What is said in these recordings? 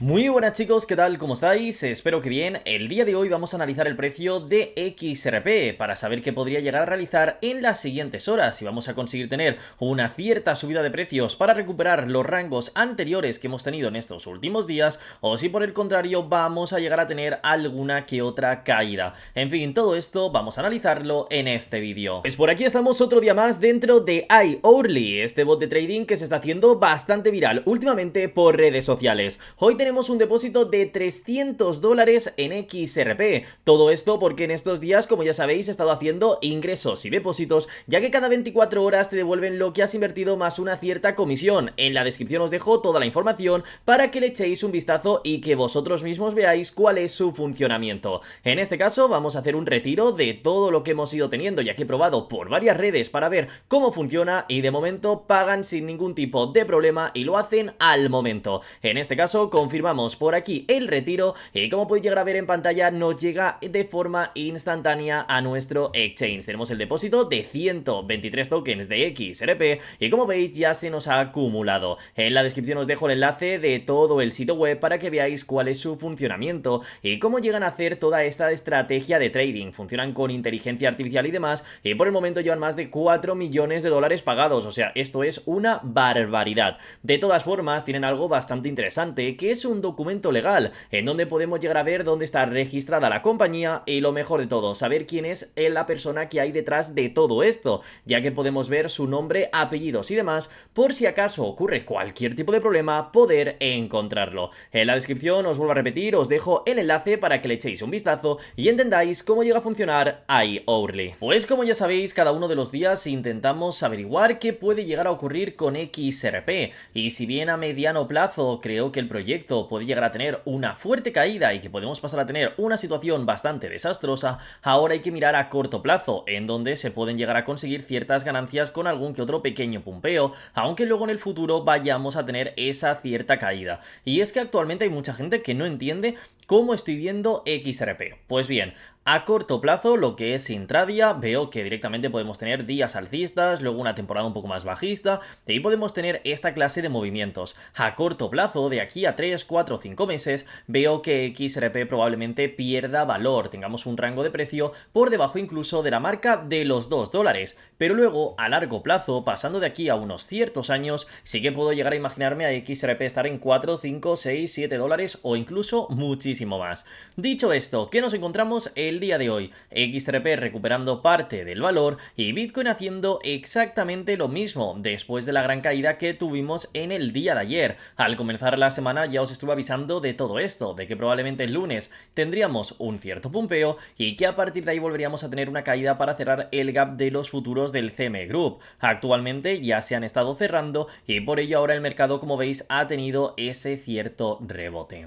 Muy buenas chicos, ¿qué tal? ¿Cómo estáis? Espero que bien. El día de hoy vamos a analizar el precio de XRP para saber qué podría llegar a realizar en las siguientes horas, si vamos a conseguir tener una cierta subida de precios para recuperar los rangos anteriores que hemos tenido en estos últimos días, o si por el contrario vamos a llegar a tener alguna que otra caída. En fin, todo esto vamos a analizarlo en este vídeo. Pues por aquí estamos otro día más dentro de iOurly, este bot de trading que se está haciendo bastante viral últimamente por redes sociales. Hoy tenemos un depósito de $300 en XRP. Todo esto porque en estos días, como ya sabéis, he estado haciendo ingresos y depósitos, ya que cada 24 horas te devuelven lo que has invertido más una cierta comisión. En la descripción os dejo toda la información para que le echéis un vistazo y que vosotros mismos veáis cuál es su funcionamiento. En este caso vamos a hacer un retiro de todo lo que hemos ido teniendo, ya que he probado por varias redes para ver cómo funciona y de momento pagan sin ningún tipo de problema y lo hacen al momento. En este caso confirmamos por aquí el retiro y como podéis llegar a ver en pantalla nos llega de forma instantánea a nuestro exchange. Tenemos el depósito de 123 tokens de XRP y como veis ya se nos ha acumulado. En la descripción os dejo el enlace de todo el sitio web para que veáis cuál es su funcionamiento y cómo llegan a hacer toda esta estrategia de trading. Funcionan con inteligencia artificial y demás y por el momento llevan más de 4 millones de dólares pagados, o sea, esto es una barbaridad. De todas formas tienen algo bastante interesante, que es un documento legal en donde podemos llegar a ver dónde está registrada la compañía y lo mejor de todo, saber quién es la persona que hay detrás de todo esto, ya que podemos ver su nombre, apellidos y demás, por si acaso ocurre cualquier tipo de problema, poder encontrarlo. En la descripción os vuelvo a repetir, os dejo el enlace para que le echéis un vistazo y entendáis cómo llega a funcionar iOurly. Pues como ya sabéis, cada uno de los días intentamos averiguar qué puede llegar a ocurrir con XRP, y si bien a mediano plazo creo que el proyecto puede llegar a tener una fuerte caída y que podemos pasar a tener una situación bastante desastrosa, ahora hay que mirar a corto plazo, en donde se pueden llegar a conseguir ciertas ganancias con algún que otro pequeño pumpeo, aunque luego en el futuro vayamos a tener esa cierta caída. Y es que actualmente hay mucha gente que no entiende cómo estoy viendo XRP. Pues bien, a corto plazo, lo que es intradia, veo que directamente podemos tener días alcistas, luego una temporada un poco más bajista, y ahí podemos tener esta clase de movimientos. A corto plazo, de aquí a 3, 4 o 5 meses, veo que XRP probablemente pierda valor, tengamos un rango de precio por debajo incluso de la marca de los $2. Pero luego, a largo plazo, pasando de aquí a unos ciertos años, sí que puedo llegar a imaginarme a XRP estar en 4, 5, 6, $7 o incluso muchísimo más. Dicho esto, ¿qué nos encontramos el día de hoy? XRP recuperando parte del valor y Bitcoin haciendo exactamente lo mismo después de la gran caída que tuvimos en el día de ayer. Al comenzar la semana ya os estuve avisando de todo esto, de que probablemente el lunes tendríamos un cierto pumpeo y que a partir de ahí volveríamos a tener una caída para cerrar el gap de los futuros del CME Group. Actualmente ya se han estado cerrando y por ello ahora el mercado, como veis, ha tenido ese cierto rebote.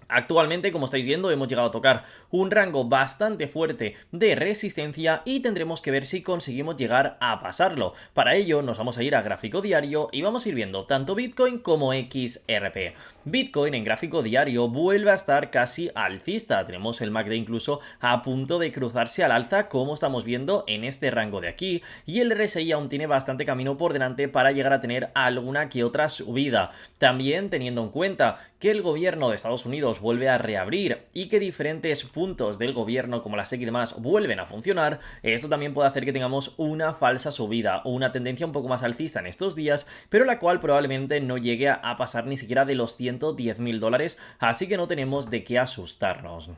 Actualmente, como estáis viendo, hemos llegado a tocar un rango bastante fuerte de resistencia y tendremos que ver si conseguimos llegar a pasarlo. Para ello nos vamos a ir a gráfico diario y vamos a ir viendo tanto Bitcoin como XRP. Bitcoin en gráfico diario vuelve a estar casi alcista, tenemos el MACD incluso a punto de cruzarse al alza, como estamos viendo en este rango de aquí, y el RSI aún tiene bastante camino por delante para llegar a tener alguna que otra subida. También teniendo en cuenta que el gobierno de Estados Unidos vuelve a reabrir y que diferentes puntos del gobierno como la SEC y demás vuelven a funcionar, esto también puede hacer que tengamos una falsa subida o una tendencia un poco más alcista en estos días, pero la cual probablemente no llegue a pasar ni siquiera de los $110.000, así que no tenemos de qué asustarnos.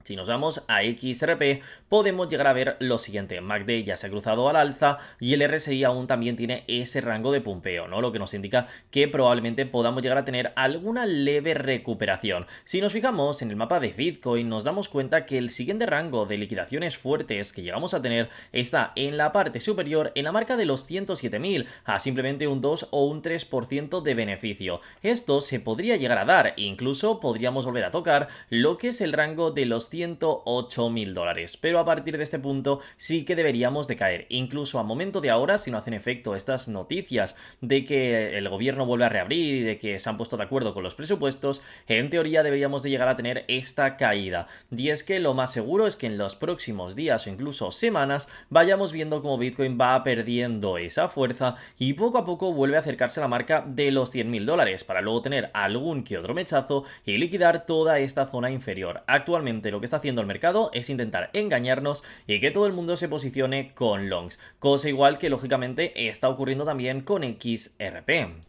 Si nos vamos a XRP, podemos llegar a ver lo siguiente: MACD ya se ha cruzado al alza y el RSI aún también tiene ese rango de pumpeo, ¿no? Lo que nos indica que probablemente podamos llegar a tener alguna leve recuperación. Si nos fijamos en el mapa de Bitcoin, nos damos cuenta que el siguiente rango de liquidaciones fuertes que llegamos a tener está en la parte superior, en la marca de los 107.000, a simplemente un 2 o un 3% de beneficio. Esto se podría llegar a dar, incluso podríamos volver a tocar lo que es el rango de los 108.000 dólares, pero a partir de este punto sí que deberíamos de caer. Incluso a momento de ahora, si no hacen efecto estas noticias de que el gobierno vuelve a reabrir y de que se han puesto de acuerdo con los presupuestos, en teoría deberíamos de llegar a tener esta caída. Y es que lo más seguro es que en los próximos días o incluso semanas vayamos viendo cómo Bitcoin va perdiendo esa fuerza y poco a poco vuelve a acercarse a la marca de los 100.000 dólares para luego tener algún que otro mechazo y liquidar toda esta zona inferior. Actualmente lo que está haciendo el mercado es intentar engañarnos y que todo el mundo se posicione con longs, cosa igual que lógicamente está ocurriendo también con XRP.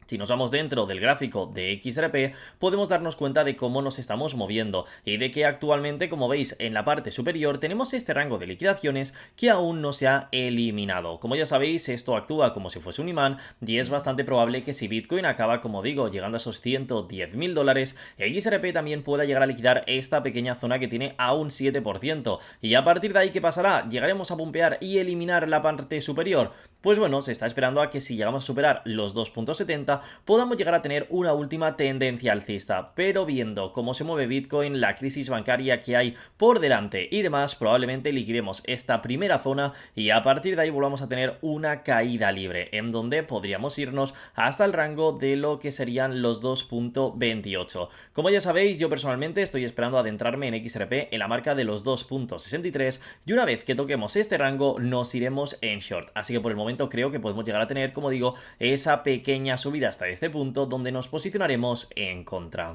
Si nos vamos dentro del gráfico de XRP, podemos darnos cuenta de cómo nos estamos moviendo y de que actualmente, como veis en la parte superior, tenemos este rango de liquidaciones que aún no se ha eliminado. Como ya sabéis, esto actúa como si fuese un imán y es bastante probable que si Bitcoin acaba, como digo, llegando a esos 110.000 dólares, XRP también pueda llegar a liquidar esta pequeña zona que tiene a un 7%. Y a partir de ahí, ¿qué pasará? ¿Llegaremos a pumpear y eliminar la parte superior? Pues bueno, se está esperando a que si llegamos a superar los 2.70 podamos llegar a tener una última tendencia alcista, pero viendo cómo se mueve Bitcoin, la crisis bancaria que hay por delante y demás, probablemente liquidemos esta primera zona y a partir de ahí volvamos a tener una caída libre, en donde podríamos irnos hasta el rango de lo que serían los 2.28. Como ya sabéis, yo personalmente estoy esperando adentrarme en XRP en la marca de los 2.63 y una vez que toquemos este rango nos iremos en short, así que por el momento creo que podemos llegar a tener, como digo, esa pequeña subida hasta este punto donde nos posicionaremos en contra.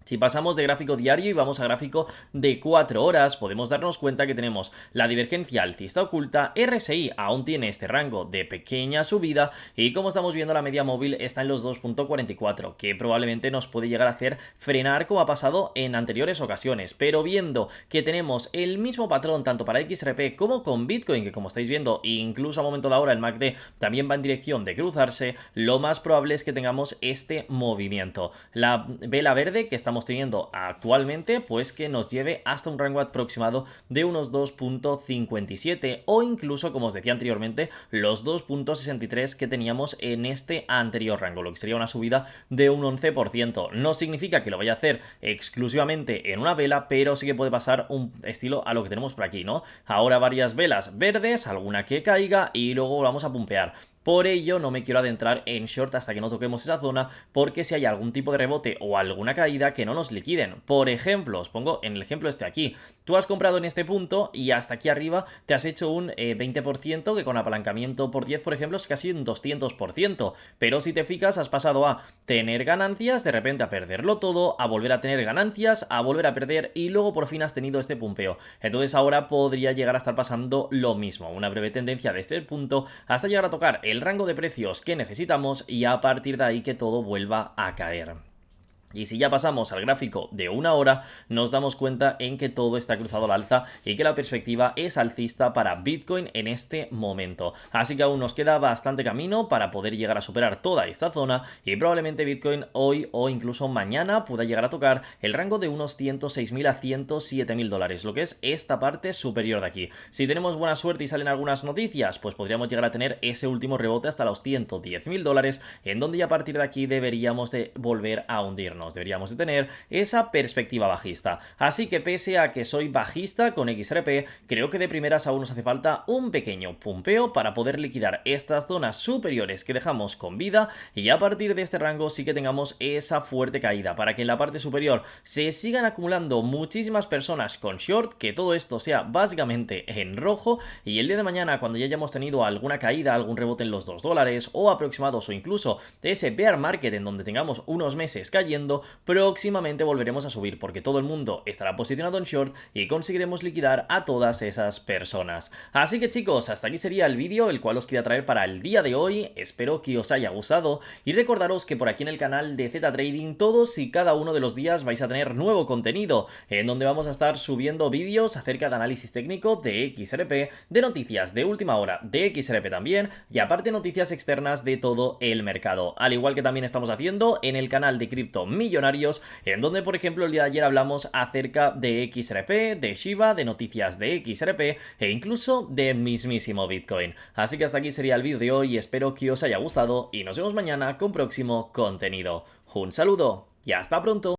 Si pasamos de gráfico diario y vamos a gráfico de 4 horas, podemos darnos cuenta que tenemos la divergencia alcista oculta, RSI aún tiene este rango de pequeña subida y como estamos viendo la media móvil está en los 2.44, que probablemente nos puede llegar a hacer frenar como ha pasado en anteriores ocasiones, pero viendo que tenemos el mismo patrón tanto para XRP como con Bitcoin, que como estáis viendo, incluso a momento de ahora el MACD también va en dirección de cruzarse, lo más probable es que tengamos este movimiento. La vela verde que estamos teniendo actualmente, pues que nos lleve hasta un rango aproximado de unos 2.57 o incluso, como os decía anteriormente, los 2.63 que teníamos en este anterior rango, lo que sería una subida de un 11%. No significa que lo vaya a hacer exclusivamente en una vela, pero sí que puede pasar un estilo a lo que tenemos por aquí, ¿no? Ahora varias velas verdes, alguna que caiga y luego vamos a pumpear. Por ello no me quiero adentrar en short hasta que no toquemos esa zona, porque si hay algún tipo de rebote o alguna caída que no nos liquiden. Por ejemplo, os pongo en el ejemplo este aquí. Tú has comprado en este punto y hasta aquí arriba te has hecho un 20%, que con apalancamiento por 10, por ejemplo, es casi un 200%. Pero si te fijas, has pasado a tener ganancias, de repente a perderlo todo, a volver a tener ganancias, a volver a perder y luego por fin has tenido este pumpeo. Entonces ahora podría llegar a estar pasando lo mismo, una breve tendencia de este punto hasta llegar a tocar el rango de precios que necesitamos y a partir de ahí que todo vuelva a caer. Y si ya pasamos al gráfico de una hora, nos damos cuenta en que todo está cruzado al alza y que la perspectiva es alcista para Bitcoin en este momento. Así que aún nos queda bastante camino para poder llegar a superar toda esta zona y probablemente Bitcoin hoy o incluso mañana pueda llegar a tocar el rango de unos 106.000 a 107.000 dólares, lo que es esta parte superior de aquí. Si tenemos buena suerte y salen algunas noticias, pues podríamos llegar a tener ese último rebote hasta los 110.000 dólares, en donde ya a partir de aquí deberíamos de volver a hundirnos. Deberíamos de tener esa perspectiva bajista. Así que pese a que soy bajista con XRP, creo que de primeras aún nos hace falta un pequeño pumpeo para poder liquidar estas zonas superiores que dejamos con vida y a partir de este rango sí que tengamos esa fuerte caída para que en la parte superior se sigan acumulando muchísimas personas con short, que todo esto sea básicamente en rojo y el día de mañana cuando ya hayamos tenido alguna caída, algún rebote en los 2 dólares o aproximados o incluso de ese bear market en donde tengamos unos meses cayendo, próximamente volveremos a subir porque todo el mundo estará posicionado en short y conseguiremos liquidar a todas esas personas. Así que chicos, hasta aquí sería el vídeo el cual os quería traer para el día de hoy. Espero que os haya gustado y recordaros que por aquí en el canal de Z Trading todos y cada uno de los días vais a tener nuevo contenido en donde vamos a estar subiendo vídeos acerca de análisis técnico de XRP, de noticias de última hora de XRP también y aparte noticias externas de todo el mercado, al igual que también estamos haciendo en el canal de Cripto Millonarios, en donde por ejemplo el día de ayer hablamos acerca de XRP, de Shiba, de noticias de XRP e incluso de mismísimo Bitcoin. Así que hasta aquí sería el vídeo de hoy, espero que os haya gustado y nos vemos mañana con próximo contenido. Un saludo y hasta pronto.